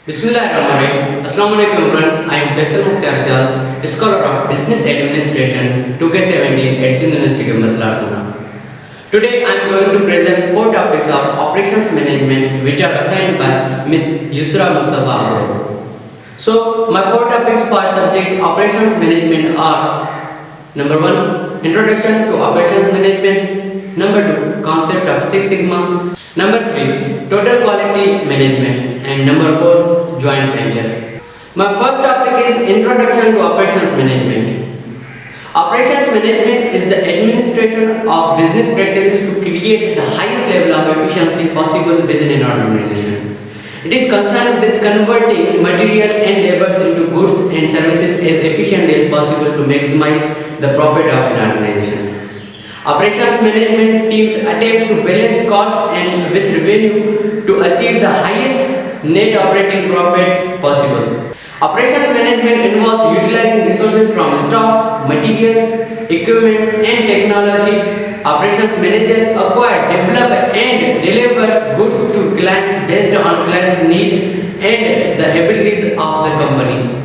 Bismillahirrahmanirrahim. Assalamualaikum everyone. I am Faisal Mukhtiar Siyal, scholar of Business Administration 2K17 at Sindh University Campus, Larkuna. Today I am going to present four topics of operations management which are assigned by Ms. Yusra Mustafa Abro. So my four topics for subject operations management are: number 1, introduction to operations management; number 2, concept of Six Sigma; number 3, total quality management; and number 4, joint venture. My first topic is introduction to operations management. Operations management is the administration of business practices to create the highest level of efficiency possible within an organization. It is concerned with converting materials and labors into goods and services as efficiently as possible to maximize the profit of an organization. Operations management teams attempt to balance cost and with revenue to achieve the highest net operating profit possible. Operations management involves utilizing resources from staff, materials, equipment, and technology. Operations managers acquire, develop, and deliver goods to clients based on clients' needs and the abilities of the company.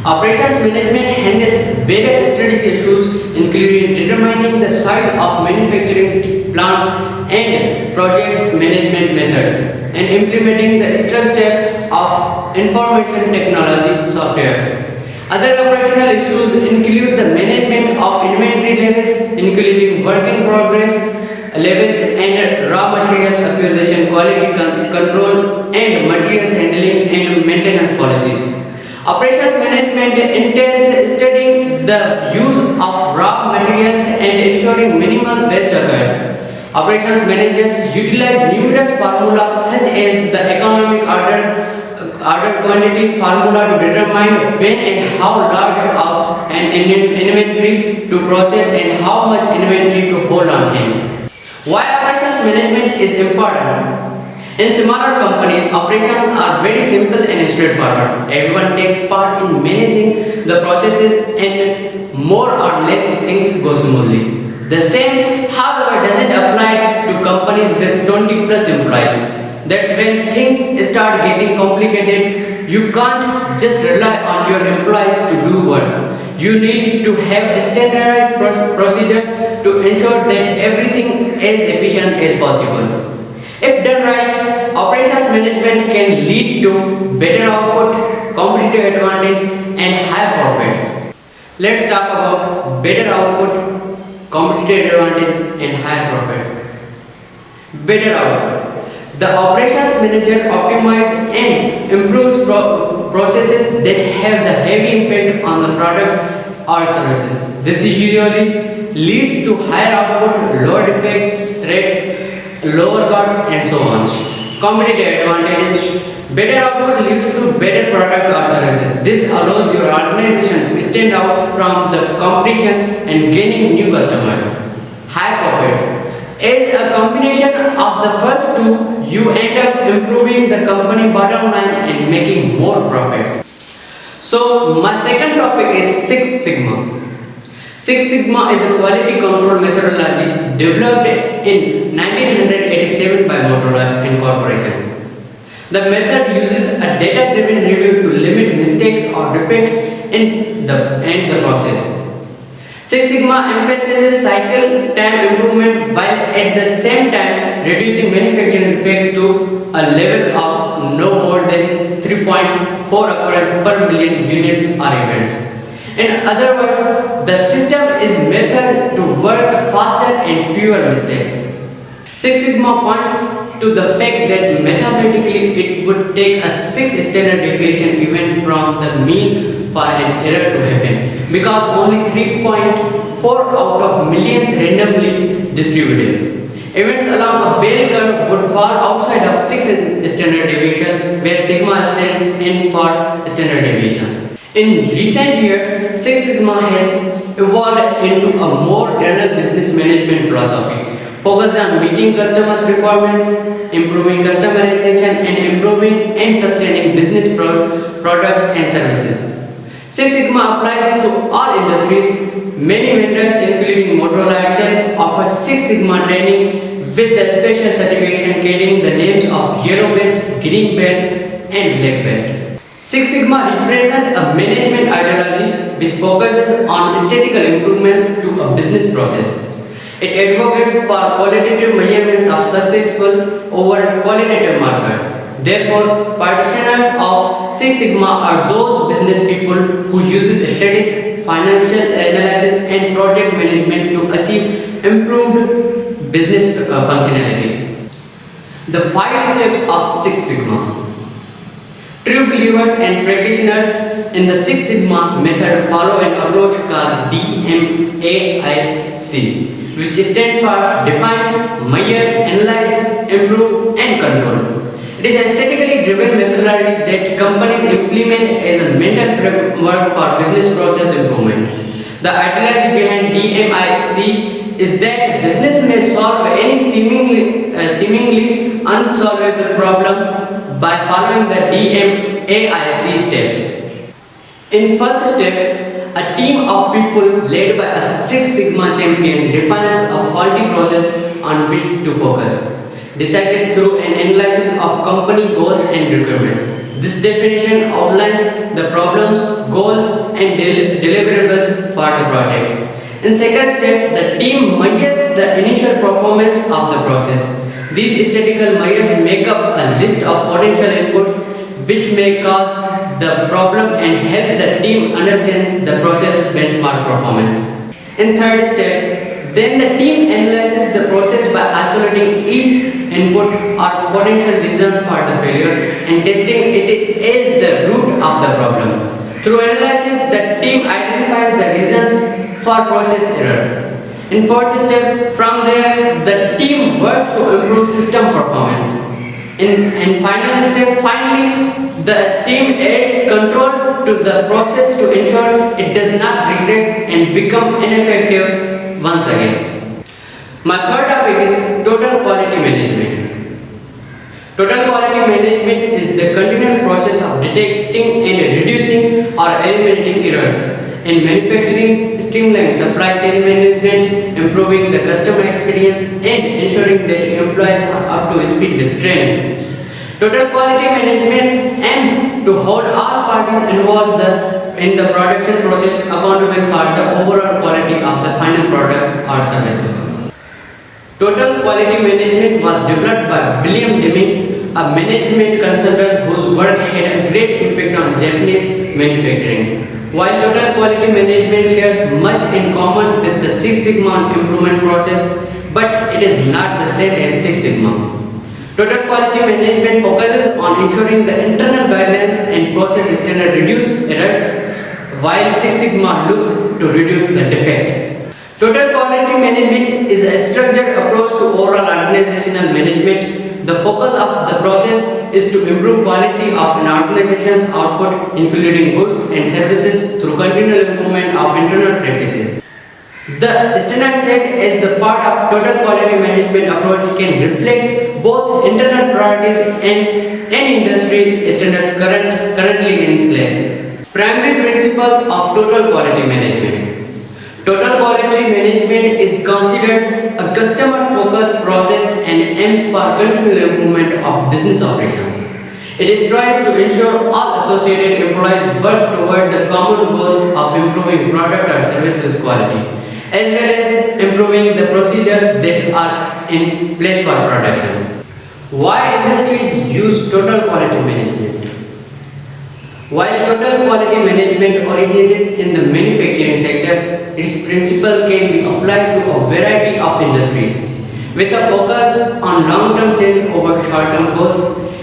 Operations management handles various strategic issues including determining the size of manufacturing plants and projects management methods and implementing the structure of information technology softwares. Other operational issues include the management of inventory levels including work in progress levels and raw materials acquisition, quality control and materials handling and maintenance policies. Operations management entails studying the use of raw materials and ensuring minimal waste occurs. Operations managers utilize numerous formulas such as the economic order quantity formula to determine when and how large an inventory to process and how much inventory to hold on hand. Why operations management is important? In smaller companies, operations are very simple and straightforward. Everyone takes part in managing the processes and more or less things go smoothly. The same, however, doesn't apply to companies with 20 plus employees. That's when things start getting complicated. You can't just rely on your employees to do work. You need to have standardized procedures to ensure that everything is efficient as possible. If done right, operations management can lead to better output, competitive advantage, and higher profits. Let's talk about better output, competitive advantage, and higher profits. Better output. The operations manager optimizes and improves processes that have the heavy impact on the product or services. This usually leads to higher output, lower defects rates, lower costs, and so on. Competitive advantages. Better output leads to better product or services. This allows your organization to stand out from the competition and gaining new customers. High profits. As a combination of the first two, you end up improving the company bottom line and making more profits. So my second topic is Six Sigma. Six Sigma is a quality control methodology developed in 1987 by Motorola Incorporation. The method uses a data-driven review to limit mistakes or defects in the process. Six Sigma emphasizes cycle time improvement while at the same time reducing manufacturing defects to a level of no more than 3.4 occurrence per million units or events. In other words, the system is method to work faster and fewer mistakes. Six Sigma points to the fact that mathematically it would take a 6 standard deviation event from the mean for an error to happen because only 3.4 out of millions randomly distributed. Events along a bell curve would fall outside of 6 standard deviation where sigma stands in for standard deviation. In recent years, Six Sigma has evolved into a more general business management philosophy, focused on meeting customers' requirements, improving customer retention, and improving and sustaining business products and services. Six Sigma applies to all industries. Many vendors, including Motorola itself, offer Six Sigma training with the special certification carrying the names of Yellow Belt, Green Belt, and black belt. Six Sigma represents a management ideology which focuses on statistical improvements to a business process. It advocates for qualitative measurements of successful over qualitative markers. Therefore, practitioners of Six Sigma are those business people who use statistics, financial analysis, and project management to achieve improved business functionality. The 5 steps of Six Sigma. True believers and practitioners in the Six Sigma method follow an approach called DMAIC, which stands for Define, Measure, Analyze, Improve, and Control. It is a statistically driven methodology that companies implement as a mental framework for business process improvement. The ideology behind DMIC is that business may solve any seemingly unsolvable problem by following the DMAIC steps. In first step, a team of people led by a Six Sigma champion defines a faulty process on which to focus, decided through an analysis of company goals and requirements. This definition outlines the problems, goals, and deliverables for the project. In second step, the team measures the initial performance of the process. These statistical measures make up a list of potential inputs which may cause the problem and help the team understand the process benchmark performance. In third step, then the team analyzes the process by isolating each input or potential reason for the failure and testing it as the root of the problem. Through analysis, the team identifies the reasons for process error. In fourth step, from there, the team works to improve system performance. In final step, finally, the team adds control to the process to ensure it does not regress and become ineffective once again. My third topic is total quality management. Total quality management is the continual process of detecting and reducing or eliminating errors in manufacturing, streamlining supply chain management, improving the customer experience, and ensuring that employees are up to speed with training. Total quality management aims to hold all parties involved in the production process accountable for the overall quality of the final products or services. Total quality management was developed by William Deming, a management consultant whose work had a great impact on Japanese manufacturing. While total quality management shares much in common with the Six Sigma improvement process, but it is not the same as Six Sigma. Total quality management focuses on ensuring the internal guidelines and process standards reduce errors, while Six Sigma looks to reduce the defects. Total quality management is a structured approach to overall organizational management. The focus of the process is to improve quality of an organization's output, including goods and services, through continual improvement of internal practices. The standard set as the part of total quality management approach can reflect both internal priorities and industry standards currently in place. Primary principles of total quality management. Total quality management is considered a customer-focused process and aims for continual improvement of business operations. It strives to ensure all associated employees work toward the common goals of improving product or services quality, as well as improving the procedures that are in place for production. Why industries use total quality management? While total quality management originated in the manufacturing sector, its principle can be applied to a variety of industries. With a focus on long-term change over short-term goals,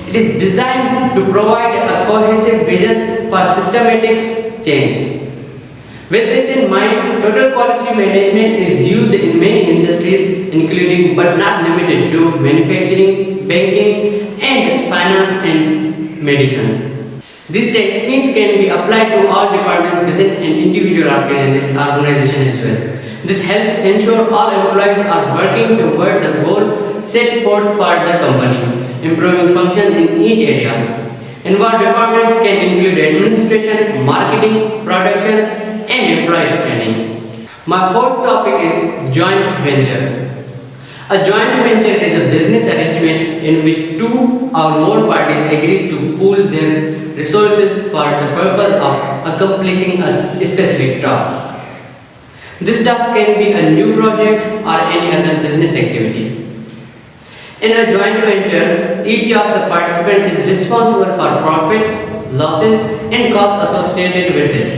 it is designed to provide a cohesive vision for systematic change. With this in mind, total quality management is used in many industries, including but not limited to manufacturing, banking, and finance and medicines. These techniques can be applied to all departments within an individual organization as well. This helps ensure all employees are working toward the goal set forth for the company, improving function in each area. Involved departments can include administration, marketing, production, and employee training. My fourth topic is joint venture. A joint venture is a business arrangement in which two or more parties agrees to pool their resources for the purpose of accomplishing a specific task. This task can be a new project or any other business activity. In a joint venture, each of the participants is responsible for profits, losses, and costs associated with it.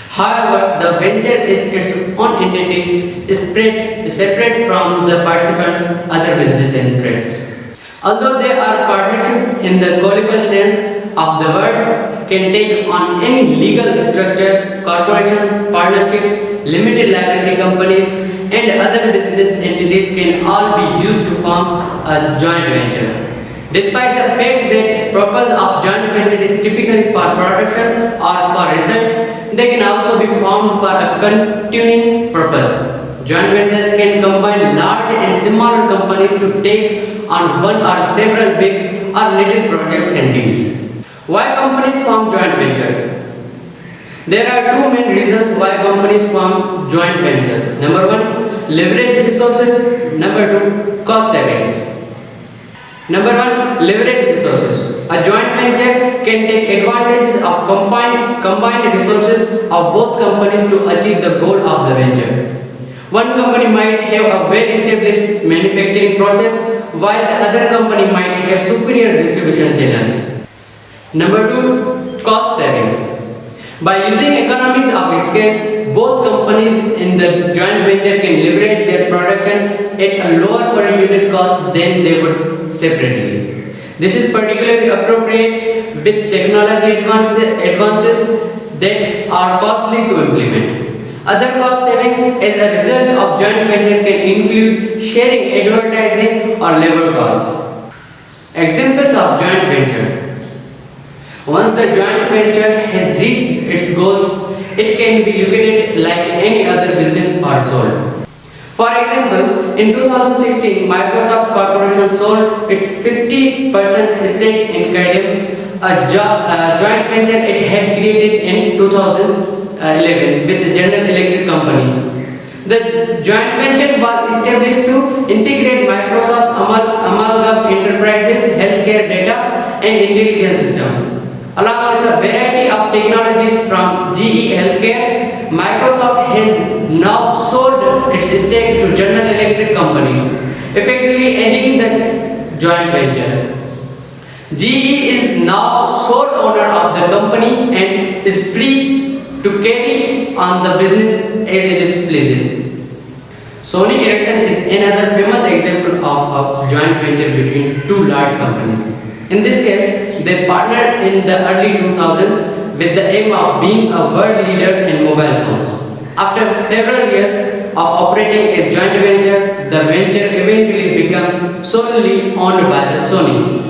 However, the venture is its own entity, separate from the participants' other business interests. Although they are partnership in the colloquial sense of the word, can take on any legal structure, corporation, partnerships, limited liability companies, and other business entities can all be used to form a joint venture. Despite the fact that purpose of joint venture is typically for production or for research, they can also be formed for a continuing purpose. Joint ventures can combine large and smaller companies to take on one or several big or little projects and deals. Why companies form joint ventures? There are two main reasons why companies form joint ventures. Number one, leverage resources. Number two, cost savings. Number one, leverage resources. A joint venture can take advantages of combined resources of both companies to achieve the goal of the venture. One company might have a well-established manufacturing process, while the other company might have superior distribution channels. Number two, cost savings. By using economies of scale, both companies in the joint venture can leverage their production at a lower per unit cost than they would separately. This is particularly appropriate with technology advances that are costly to implement. Other cost savings as a result of joint venture can include sharing advertising or labor costs. Examples of joint ventures. Once the joint venture has reached its goals, it can be liquidated like any other business or sold. For example, in 2016, Microsoft Corporation sold its 50% stake in Cadem, a joint venture it had created in 2011 with the General Electric company. The joint venture was established to integrate Microsoft Amalgam Enterprises healthcare data and intelligence system. Along with a variety of technologies from GE Healthcare, Microsoft has now sold its stakes to General Electric company, effectively ending the joint venture. GE is now sole owner of the company and is free to carry on the business as it pleases. Sony Ericsson is another famous example of a joint venture between two large companies. In this case, they partnered in the early 2000s with the aim of being a world leader in mobile phones. After several years of operating as joint venture, the venture eventually became solely owned by the Sony.